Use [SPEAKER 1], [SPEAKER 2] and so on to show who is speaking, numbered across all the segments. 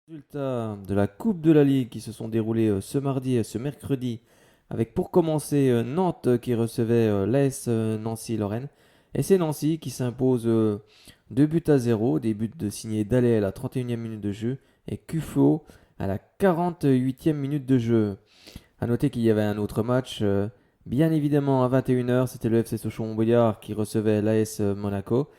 [SPEAKER 1] Résultats de la Coupe de la Ligue qui se sont déroulés ce mardi et ce mercredi, avec pour commencer Nantes qui recevait l'AS Nancy-Lorraine. Et c'est Nancy qui s'impose 2 buts à 0, des buts de signé Dallet à la 31e minute de jeu et Kufo à la 48e minute de jeu. A noter qu'il y avait un autre match, bien évidemment à 21h, c'était le FC Sochaux-Montbéliard qui recevait l'AS Monaco.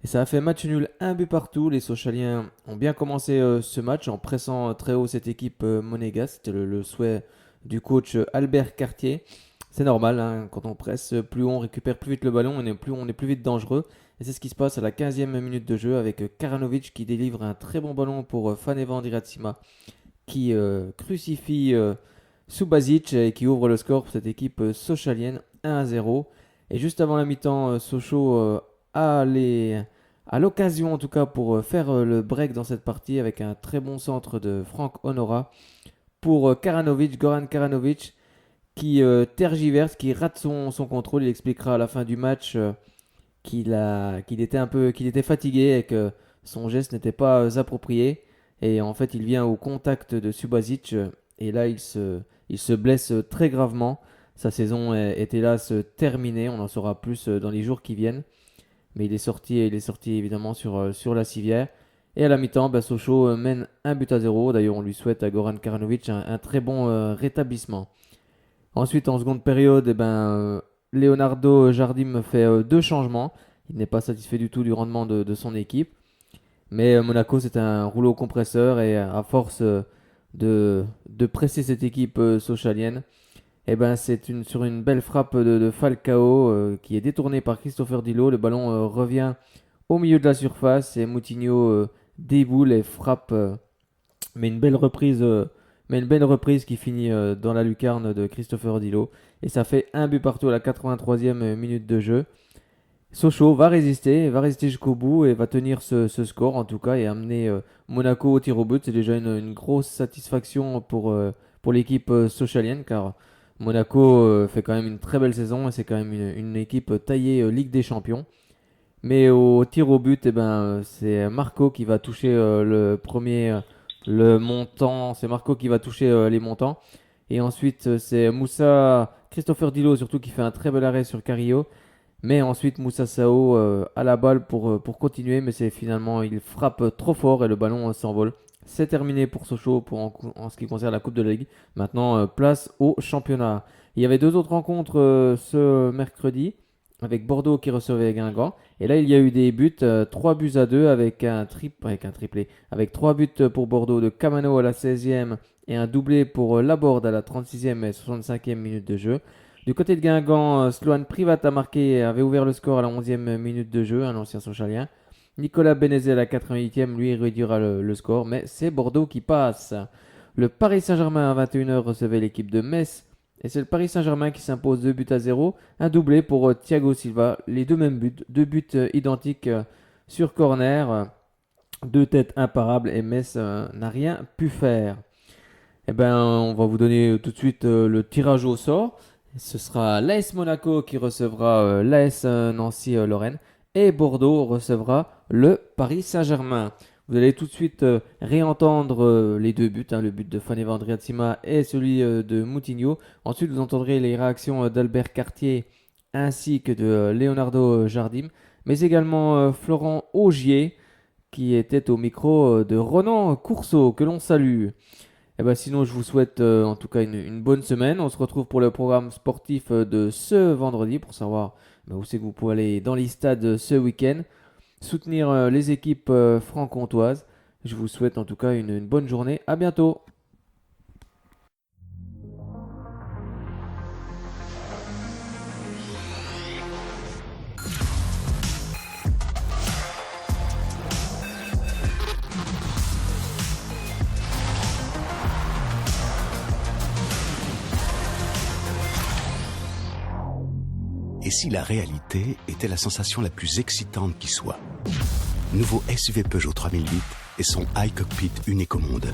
[SPEAKER 1] Et ça a fait match nul, un but partout. Les Sochaliens ont bien commencé ce match en pressant très haut cette équipe monégasque. C'était le souhait du coach Albert Cartier. C'est normal, hein, quand on presse, plus on récupère plus vite le ballon, on est plus vite dangereux. Et c'est ce qui se passe à la 15e minute de jeu avec Karanovic qui délivre un très bon ballon pour Fanevan Diratsima qui crucifie Subasic et qui ouvre le score pour cette équipe sochalienne 1-0. Et juste avant la mi-temps, Sochaux a l'occasion en tout cas pour faire le break dans cette partie avec un très bon centre de Franck Honora pour Karanovic, Goran Karanovic qui tergiverse, qui rate son contrôle. Il expliquera à la fin du match qu'il était fatigué et que son geste n'était pas approprié. Et en fait, il vient au contact de Subasic et là, il se blesse très gravement. Sa saison est hélas terminée. On en saura plus dans les jours qui viennent. Mais il est sorti évidemment sur la civière. Et à la mi-temps, Sochaux mène un but à zéro. D'ailleurs, on lui souhaite à Goran Karanovic un très bon rétablissement. Ensuite, en seconde période, Leonardo Jardim fait deux changements. Il n'est pas satisfait du tout du rendement de son équipe. Mais Monaco, c'est un rouleau compresseur et à force de presser cette équipe sochalienne, sur une belle frappe de Falcao qui est détournée par Christopher Dilo. Le ballon revient au milieu de la surface et Moutinho déboule et frappe. Mais une belle reprise, qui finit dans la lucarne de Christopher Dilo. Et ça fait un but partout à la 83e minute de jeu. Sochaux va résister jusqu'au bout et va tenir ce score en tout cas et amener Monaco au tir au but. C'est déjà une grosse satisfaction pour l'équipe sochalienne car Monaco fait quand même une très belle saison et c'est quand même une équipe taillée Ligue des Champions. Mais au tir au but, c'est Marco qui va toucher le montant. C'est Marco qui va toucher les montants. Et ensuite, c'est Moussa, Christopher Dilo surtout qui fait un très bel arrêt sur Carrillo. Mais ensuite, Moussa Sao a la balle pour continuer. Mais c'est finalement, il frappe trop fort et le ballon s'envole. C'est terminé pour Sochaux en ce qui concerne la Coupe de la Ligue. Maintenant, place au championnat. Il y avait deux autres rencontres ce mercredi avec Bordeaux qui recevait Guingamp. Et là, il y a eu des buts, 3 buts à 2 avec un triplé. Avec 3 buts pour Bordeaux de Camano à la 16e et un doublé pour Laborde à la 36e et 65e minute de jeu. Du côté de Guingamp, Sloan Privat a marqué, avait ouvert le score à la 11e minute de jeu, un ancien Sochalien. Nicolas Benezet à la 88e, lui, réduira le score, mais c'est Bordeaux qui passe. Le Paris Saint-Germain à 21h recevait l'équipe de Metz. Et c'est le Paris Saint-Germain qui s'impose 2 buts à 0. Un doublé pour Thiago Silva. Les deux mêmes buts. Deux buts identiques sur corner. Deux têtes imparables et Metz n'a rien pu faire. On va vous donner tout de suite le tirage au sort. Ce sera l'AS Monaco qui recevra l'AS Nancy-Lorraine. Et Bordeaux recevra le Paris Saint-Germain. Vous allez tout de suite réentendre les deux buts, le but de Fanevan Diratsima et celui de Moutinho. Ensuite, vous entendrez les réactions d'Albert Cartier ainsi que de Leonardo Jardim, mais également Florent Augier qui était au micro de Ronan Courceau, que l'on salue. Sinon, je vous souhaite en tout cas une bonne semaine. On se retrouve pour le programme sportif de ce vendredi pour savoir où c'est que vous pouvez aller dans les stades ce week-end. Soutenir les équipes franc-comtoises. Je vous souhaite en tout cas une bonne journée. À bientôt.
[SPEAKER 2] Et si la réalité était la sensation la plus excitante qui soit? Nouveau SUV Peugeot 3008 et son iCockpit unique au monde.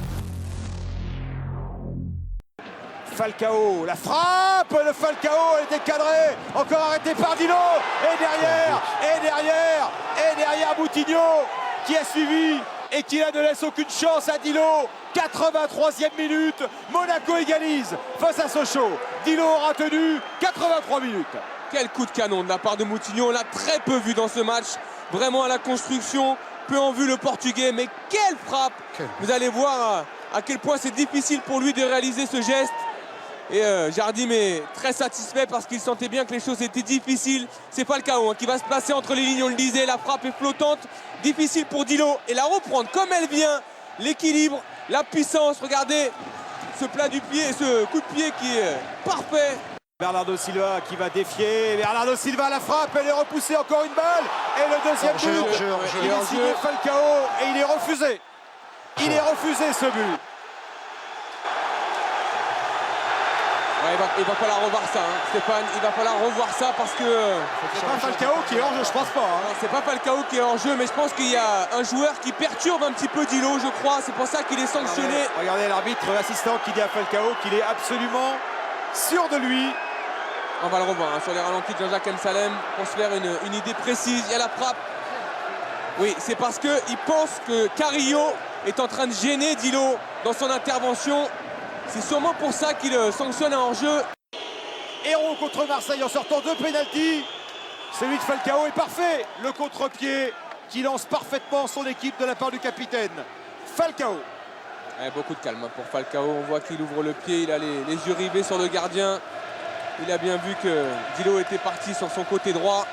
[SPEAKER 3] Falcao, la frappe de Falcao, elle était cadrée, encore arrêtée par Dilo, et derrière Moutinho qui a suivi et qui là ne laisse aucune chance à Dilo. 83e minute, Monaco égalise face à Sochaux. Dilo aura tenu 83 minutes.
[SPEAKER 4] Quel coup de canon de la part de Moutinho, on l'a très peu vu dans ce match, vraiment à la construction, peu en vue le Portugais, mais quelle frappe! Vous allez voir à quel point c'est difficile pour lui de réaliser ce geste. Et Jardim est très satisfait parce qu'il sentait bien que les choses étaient difficiles. C'est Falcao qui va se placer entre les lignes, on le disait, la frappe est flottante, difficile pour Dilo et la reprendre comme elle vient, l'équilibre, la puissance, regardez ce plat du pied, ce coup de pied qui est parfait.
[SPEAKER 3] Bernardo Silva qui va défier, Bernardo Silva la frappe, elle est repoussée, encore une balle, et le deuxième but, il est signé Falcao et il est refusé. Il est refusé ce but.
[SPEAKER 4] Ouais, il va falloir revoir ça, hein. Stéphane, il va falloir revoir ça parce que...
[SPEAKER 3] C'est pas Falcao qui est hors jeu, je pense pas. Hein.
[SPEAKER 4] C'est pas Falcao qui est hors jeu, mais je pense qu'il y a un joueur qui perturbe un petit peu Dilo, je crois. C'est pour ça qu'il est sanctionné.
[SPEAKER 3] Regardez l'arbitre assistant qui dit à Falcao qu'il est absolument sûr de lui.
[SPEAKER 4] On va le revoir hein, sur les ralentis de Jean-Jacques Msalem pour se faire une idée précise. Il y a la frappe. Oui, c'est parce qu'il pense que Carrillo est en train de gêner Dilo dans son intervention. C'est sûrement pour ça qu'il sanctionne un hors-jeu.
[SPEAKER 3] Héros contre Marseille en sortant de pénalty. Celui de Falcao est parfait. Le contre-pied qui lance parfaitement son équipe de la part du capitaine. Falcao.
[SPEAKER 4] Ouais, beaucoup de calme pour Falcao. On voit qu'il ouvre le pied. Il a les yeux rivés sur le gardien. Il a bien vu que Dilo était parti sur son côté droit.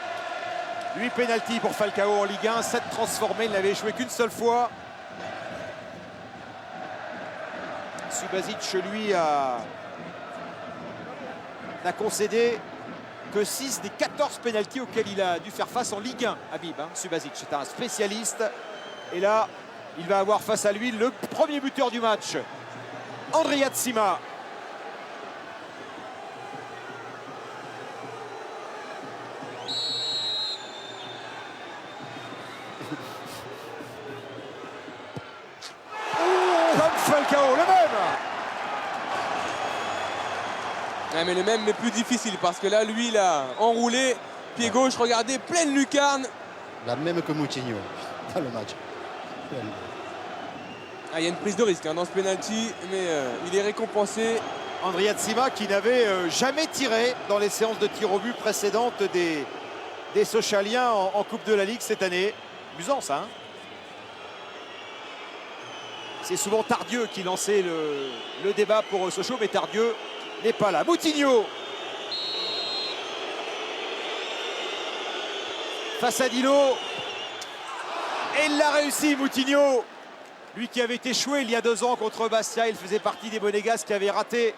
[SPEAKER 3] 8 pénaltys pour Falcao en Ligue 1. 7 transformés. Il n'avait échoué qu'une seule fois. Subasic, lui, n'a concédé que 6 des 14 pénaltys auxquels il a dû faire face en Ligue 1. Habib, hein, Subasic, c'est un spécialiste. Et là, il va avoir face à lui le premier buteur du match, Andrea Tsima. Comme Falcao, le même.
[SPEAKER 4] Ouais, mais le même, mais plus difficile parce que là, lui, il a enroulé, pied gauche, regardez, pleine lucarne.
[SPEAKER 5] La même que Moutinho dans le match.
[SPEAKER 4] Ah, il y a une prise de risque hein, dans ce penalty, mais il est récompensé.
[SPEAKER 3] Andrea Tsima qui n'avait jamais tiré dans les séances de tir au but précédentes des Sochaliens en Coupe de la Ligue cette année. Amusant ça. Hein, c'est souvent Tardieu qui lançait le débat pour Sochaux, mais Tardieu n'est pas là. Moutinho face à Dilo. Et il l'a réussi, Moutinho. Lui qui avait échoué il y a 2 ans contre Bastia. Il faisait partie des Monégasques qui avaient raté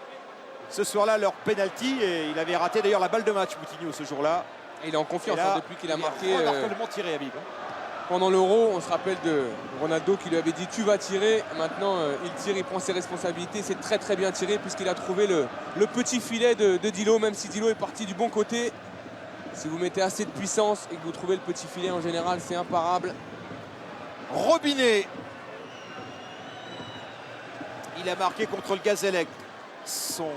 [SPEAKER 3] ce soir-là leur penalty. Et il avait raté d'ailleurs la balle de match, Moutinho, ce jour-là.
[SPEAKER 4] Et il est en confiance
[SPEAKER 3] là,
[SPEAKER 4] hein, depuis qu'il a marqué.
[SPEAKER 3] Remarquablement tiré, Habib.
[SPEAKER 4] Pendant l'Euro, on se rappelle de Ronaldo qui lui avait dit tu vas tirer. Maintenant, il tire, il prend ses responsabilités. C'est très très bien tiré puisqu'il a trouvé le petit filet de Dilo, même si Dilo est parti du bon côté. Si vous mettez assez de puissance et que vous trouvez le petit filet, en général, c'est imparable.
[SPEAKER 3] Robinet. Il a marqué contre le Gazélec son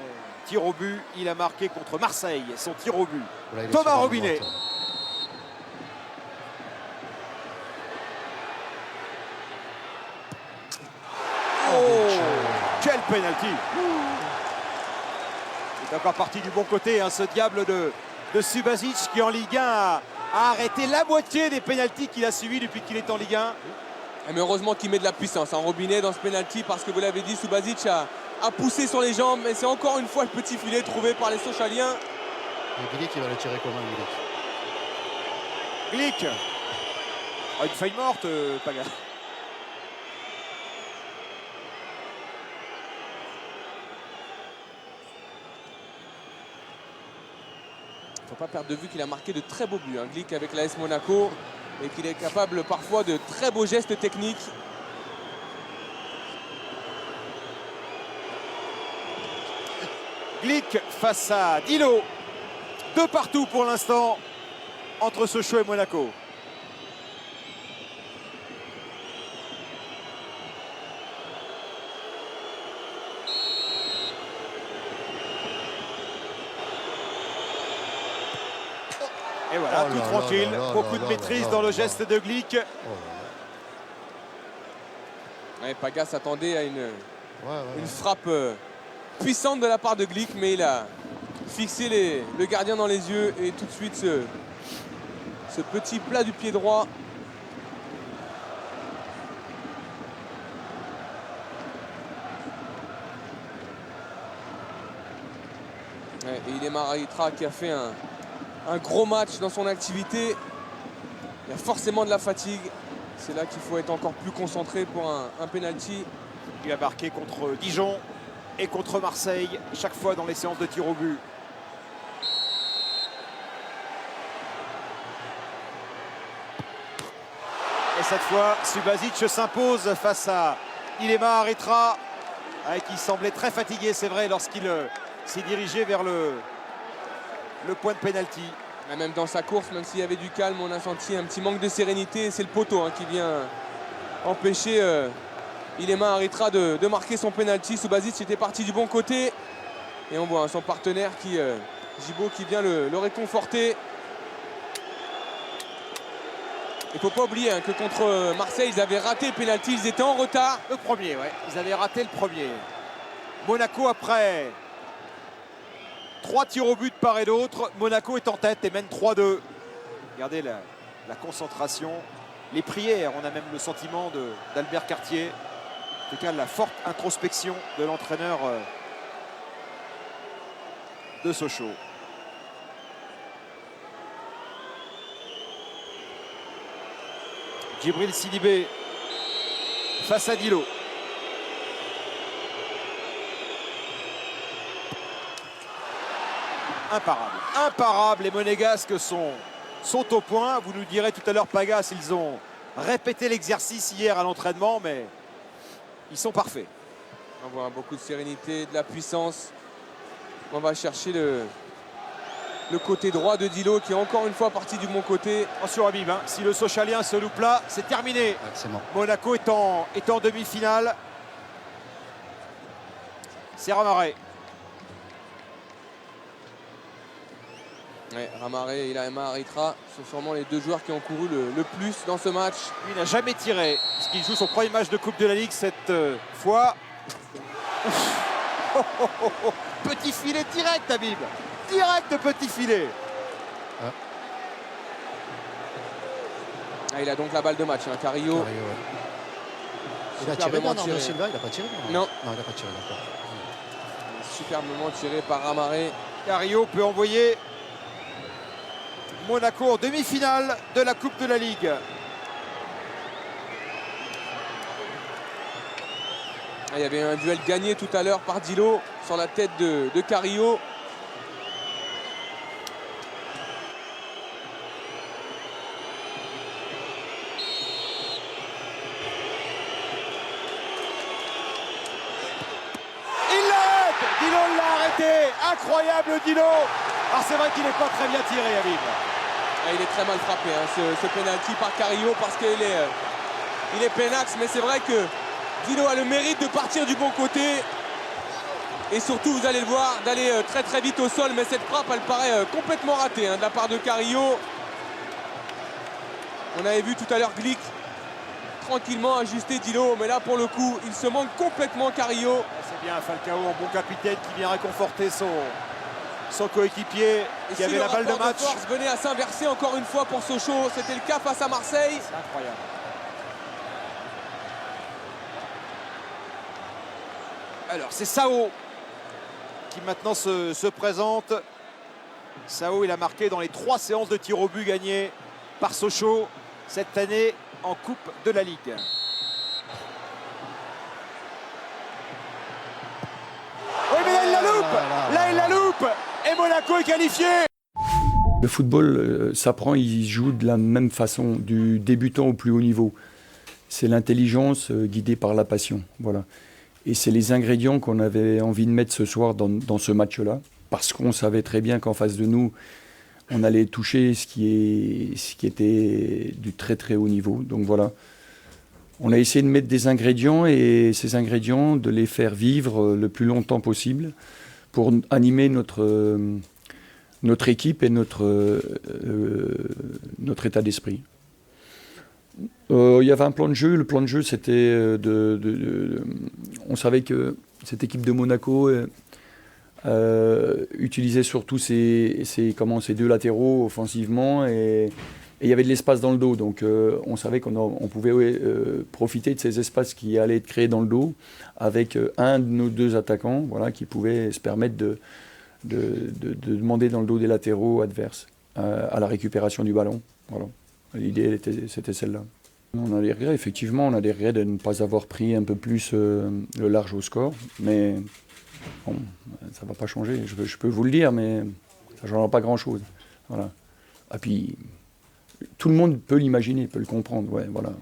[SPEAKER 3] tir au but. Il a marqué contre Marseille son tir au but.
[SPEAKER 5] Là,
[SPEAKER 3] Thomas Robinet. Quel penalty! Il est encore parti du bon côté, hein, ce diable de Subasic qui en Ligue 1 a arrêté la moitié des pénaltys qu'il a suivis depuis qu'il est en Ligue 1.
[SPEAKER 4] Mais heureusement qu'il met de la puissance en Robinet dans ce penalty parce que vous l'avez dit, Subasic a poussé sur les jambes, mais c'est encore une fois le petit filet trouvé par les Sochaliens.
[SPEAKER 5] Et Glick, il va le tirer comment, Glick?
[SPEAKER 3] Glick. Oh, une feuille morte, pas grave.
[SPEAKER 4] Il ne faut pas perdre de vue qu'il a marqué de très beaux buts, hein, Glick avec l'AS Monaco, et qu'il est capable parfois de très beaux gestes techniques.
[SPEAKER 3] Glick face à Dilo. 2 partout pour l'instant entre Sochaux et Monaco. Et voilà, tout tranquille. Beaucoup de maîtrise dans le geste de Glick.
[SPEAKER 4] Ouais, Paga s'attendait à une
[SPEAKER 5] Ouais.
[SPEAKER 4] frappe puissante de la part de Glick, mais il a fixé le gardien dans les yeux et tout de suite ce petit plat du pied droit. Ouais, et Ilémar Aritra qui a fait un gros match dans son activité. Il y a forcément de la fatigue. C'est là qu'il faut être encore plus concentré pour un penalty.
[SPEAKER 3] Il a marqué contre Dijon et contre Marseille, chaque fois dans les séances de tir au but. Et cette fois, Subasic s'impose face à Ilémar Aritra, qui semblait très fatigué, c'est vrai, lorsqu'il s'est dirigé vers le point de pénalty.
[SPEAKER 4] Même dans sa course, même s'il y avait du calme, on a senti un petit manque de sérénité. C'est le poteau qui vient empêcher Ilémar Aritra de marquer son penalty. Subasic était parti du bon côté. Et on voit son partenaire, Gibaud, qui vient le réconforter. Il ne faut pas oublier que contre Marseille, ils avaient raté le penalty. Ils étaient en retard.
[SPEAKER 3] Le premier, ouais. Ils avaient raté le premier. Monaco après 3 tirs au but de part et d'autre. Monaco est en tête et mène 3-2. Regardez la concentration, les prières. On a même le sentiment d'Albert Cartier. En tout cas, la forte introspection de l'entraîneur de Sochaux. Djibril Sidibé face à Dilo. Imparable. Les Monégasques sont au point. Vous nous direz tout à l'heure, Paga, s'ils ont répété l'exercice hier à l'entraînement, mais ils sont parfaits.
[SPEAKER 4] On voit beaucoup de sérénité, de la puissance. On va chercher le côté droit de Dilo qui est encore une fois parti du bon côté.
[SPEAKER 3] Attention Habib, si le Sochalien se loupe là, c'est terminé.
[SPEAKER 5] Ouais, c'est bon.
[SPEAKER 3] Monaco est en demi-finale. C'est Ramaré.
[SPEAKER 4] Ouais, Ramaré et Ilémar Aritra sont sûrement les deux joueurs qui ont couru le plus dans ce match.
[SPEAKER 3] Lui n'a jamais tiré, puisqu'il joue son premier match de Coupe de la Ligue cette fois. Petit filet direct, Habib. Direct petit filet.
[SPEAKER 4] Il a donc la balle de match, Carrillo.
[SPEAKER 5] Ouais. Il a tiré
[SPEAKER 4] Superbement
[SPEAKER 5] Bernardo Silva, il n'a pas tiré.
[SPEAKER 4] Non.
[SPEAKER 5] Non, il n'a pas tiré, d'accord.
[SPEAKER 4] Superbement tiré par Ramaré.
[SPEAKER 3] Carrillo peut envoyer Monaco en demi-finale de la Coupe de la Ligue.
[SPEAKER 4] Il y avait un duel gagné tout à l'heure par Dilo sur la tête de Carrillo.
[SPEAKER 3] Dilo l'a arrêté. Incroyable Dilo. Alors c'est vrai qu'il n'est pas très bien tiré, Habib.
[SPEAKER 4] Il est très mal frappé, ce penalty par Carrillo, parce qu'il est pénax, mais c'est vrai que Dilo a le mérite de partir du bon côté. Et surtout, vous allez le voir, d'aller très très vite au sol, mais cette frappe, elle paraît complètement ratée de la part de Carrillo. On avait vu tout à l'heure Glick tranquillement ajuster Dilo, mais là pour le coup, il se manque complètement Carrillo.
[SPEAKER 3] C'est bien Falcao, en bon capitaine, qui vient réconforter son coéquipier qui avait la balle de match.
[SPEAKER 4] Le force venait à s'inverser encore une fois pour Sochaux. C'était le cas face à Marseille.
[SPEAKER 3] C'est incroyable. Alors c'est Sao qui maintenant se présente. Sao, il a marqué dans les 3 séances de tir au but gagnées par Sochaux cette année en Coupe de la Ligue. Oui, mais là il la loupe. Là il la loupe. Et Monaco est qualifié.
[SPEAKER 6] Le football s'apprend, il joue de la même façon, du débutant au plus haut niveau. C'est l'intelligence guidée par la passion. Voilà. Et c'est les ingrédients qu'on avait envie de mettre ce soir dans ce match-là, parce qu'on savait très bien qu'en face de nous, on allait toucher ce qui était du très très haut niveau. Donc voilà, on a essayé de mettre des ingrédients et ces ingrédients, de les faire vivre le plus longtemps possible pour animer notre équipe et notre état d'esprit. Il y avait un plan de jeu. Le plan de jeu, c'était on savait que cette équipe de Monaco utilisait surtout ses deux latéraux offensivement et il y avait de l'espace dans le dos. Donc on savait qu'on pouvait profiter de ces espaces qui allaient être créés dans le dos avec un de nos deux attaquants, voilà, qui pouvait se permettre de demander dans le dos des latéraux adverses à la récupération du ballon. Voilà. L'idée, c'était celle-là. On a des regrets, effectivement, on a des regrets de ne pas avoir pris un peu plus le large au score, mais bon, ça ne va pas changer, je peux vous le dire, mais ça ne changera pas grand-chose. Voilà. Et puis, tout le monde peut l'imaginer, peut le comprendre. Ouais, voilà.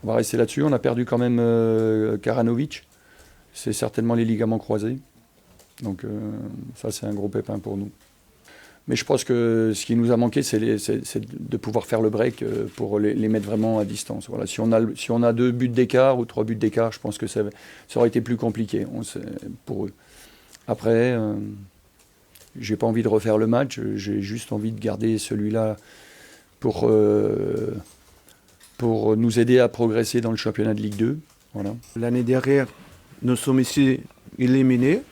[SPEAKER 6] On va rester là-dessus, on a perdu quand même Karanovic, c'est certainement les ligaments croisés, donc ça c'est un gros pépin pour nous. Mais je pense que ce qui nous a manqué, c'est de pouvoir faire le break pour les mettre vraiment à distance. Voilà. Si on a 2 buts d'écart ou 3 buts d'écart, je pense que ça aurait été plus compliqué pour eux. Après, j'ai pas envie de refaire le match, j'ai juste envie de garder celui-là pour nous aider à progresser dans le championnat de Ligue 2. Voilà.
[SPEAKER 7] L'année dernière, nous sommes ici éliminés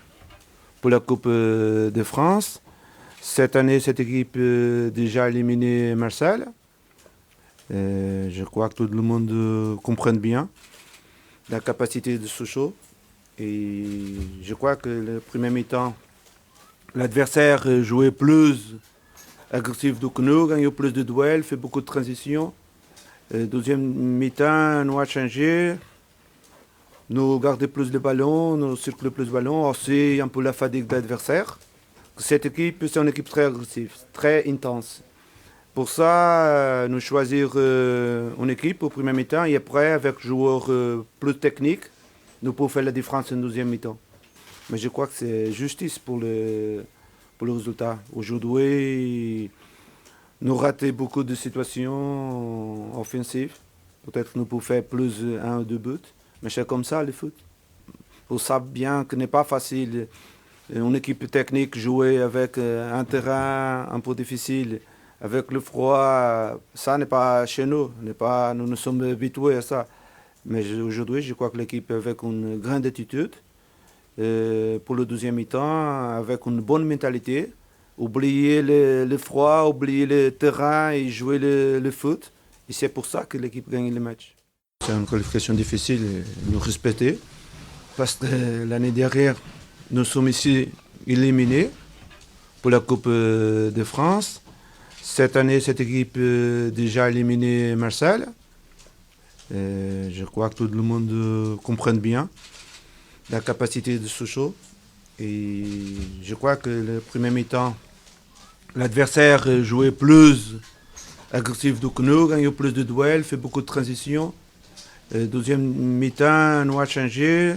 [SPEAKER 7] pour la Coupe de France. Cette année, cette équipe a déjà éliminé Marseille. Je crois que tout le monde comprend bien la capacité de Sochaux. Et je crois que le premier mi-temps, l'adversaire jouait plus agressif que nous, gagnait plus de duels, fait beaucoup de transitions. Deuxième mi-temps, nous a changé. Nous gardons plus le ballon, nous circulons plus le ballon, aussi un peu la fatigue de l'adversaire. Cette équipe, c'est une équipe très agressive, très intense. Pour ça, nous choisir une équipe au premier mi-temps et après, avec joueurs plus techniques, nous pouvons faire la différence en deuxième mi-temps. Mais je crois que c'est justice pour le résultat. Aujourd'hui, nous ratons beaucoup de situations offensives. Peut-être que nous pouvons faire plus 1 ou 2 buts, mais c'est comme ça le foot. Vous savez bien que ce n'est pas facile. Une équipe technique jouer avec un terrain un peu difficile, avec le froid, ça n'est pas chez nous. Nous nous sommes habitués à ça. Mais aujourd'hui, je crois que l'équipe avec une grande attitude pour le deuxième mi-temps, avec une bonne mentalité, oublier le froid, oublier le terrain et jouer le foot. Et c'est pour ça que l'équipe gagne le match. C'est une qualification difficile, nous respecter, parce que l'année dernière, nous sommes ici éliminés pour la Coupe de France. Cette année, cette équipe a déjà éliminé Marseille. Je crois que tout le monde comprend bien la capacité de Sochaux. Et je crois que le premier mi-temps, l'adversaire jouait plus agressif que nous, gagnait plus de duels, fait beaucoup de transitions. Deuxième mi-temps, nous a changé.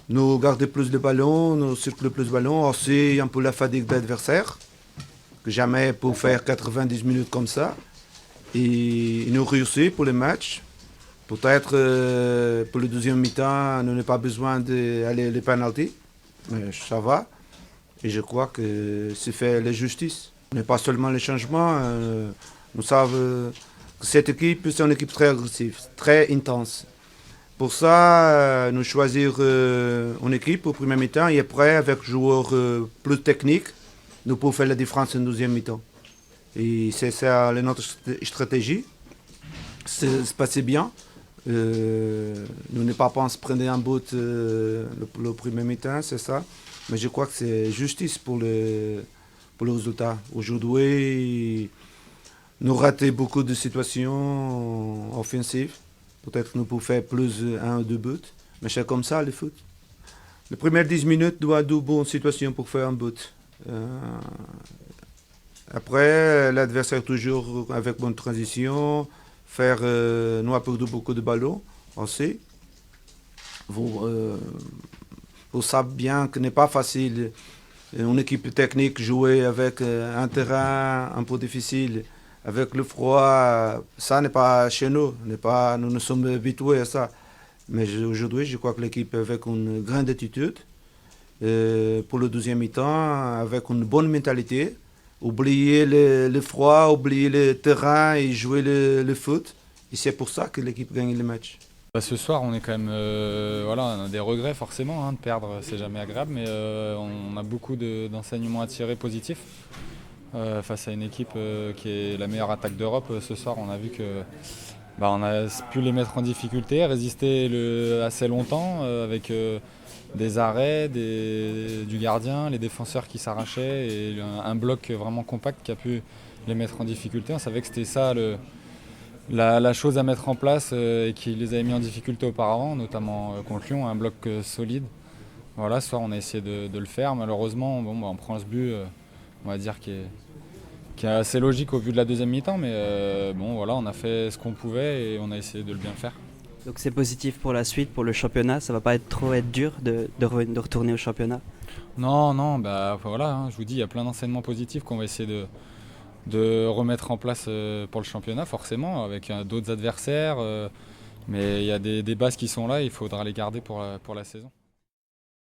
[SPEAKER 7] Nous gardons plus le ballon, nous circulons plus le ballon, aussi un peu la fatigue de l'adversaire, que jamais pour faire 90 minutes comme ça. Et nous réussissons pour le match. Peut-être pour le deuxième mi-temps, nous n'avons pas besoin d'aller les penalties, mais ça va. Et je crois que c'est fait la justice. Mais pas seulement les changements. Nous savons que cette équipe, c'est une équipe très agressive, très intense. Pour ça, nous choisir une équipe au premier mi-temps et après, avec joueurs plus techniques, nous pouvons faire la différence en deuxième mi-temps. Et c'est ça notre stratégie. C'est passé bien. Nous ne pas pensé prendre un but le premier mi-temps, c'est ça. Mais je crois que c'est justice pour le résultat. Aujourd'hui, nous ratons beaucoup de situations offensives. Peut-être que nous pouvons faire plus 1 ou 2 buts, mais c'est comme ça le foot. Les premières 10 minutes doit avoir de bonnes situations pour faire un but. Après, l'adversaire toujours avec bonne transition, nous a perdu beaucoup de ballons aussi. Vous savez bien que ce n'est pas facile. Une équipe technique jouer avec un terrain un peu difficile. Avec le froid, ça n'est pas chez nous. Nous nous sommes habitués à ça. Mais aujourd'hui, je crois que l'équipe avec une grande attitude pour le deuxième mi-temps, avec une bonne mentalité, oublier le froid, oublier le terrain et jouer le foot. Et c'est pour ça que l'équipe gagne le match.
[SPEAKER 8] Ce soir, on est quand même, on a des regrets forcément, de perdre, c'est jamais agréable, mais on a beaucoup d'enseignements à tirer positifs face à une équipe qui est la meilleure attaque d'Europe. Ce soir, on a vu que on a pu les mettre en difficulté, résister assez longtemps avec des arrêts, du gardien, les défenseurs qui s'arrachaient et un bloc vraiment compact qui a pu les mettre en difficulté. On savait que c'était ça la chose à mettre en place et qui les avait mis en difficulté auparavant, notamment contre Lyon, un bloc solide. Voilà, ce soir on a essayé de le faire. Malheureusement, on prend ce but, on va dire, qui est assez logique au vu de la deuxième mi-temps, mais on a fait ce qu'on pouvait et on a essayé de le bien faire.
[SPEAKER 9] Donc c'est positif pour la suite, pour le championnat, ça va pas être trop dur de retourner au championnat?
[SPEAKER 8] Non, je vous dis, il y a plein d'enseignements positifs qu'on va essayer de remettre en place pour le championnat, forcément, avec d'autres adversaires. Mais il y a des bases qui sont là, il faudra les garder pour la saison.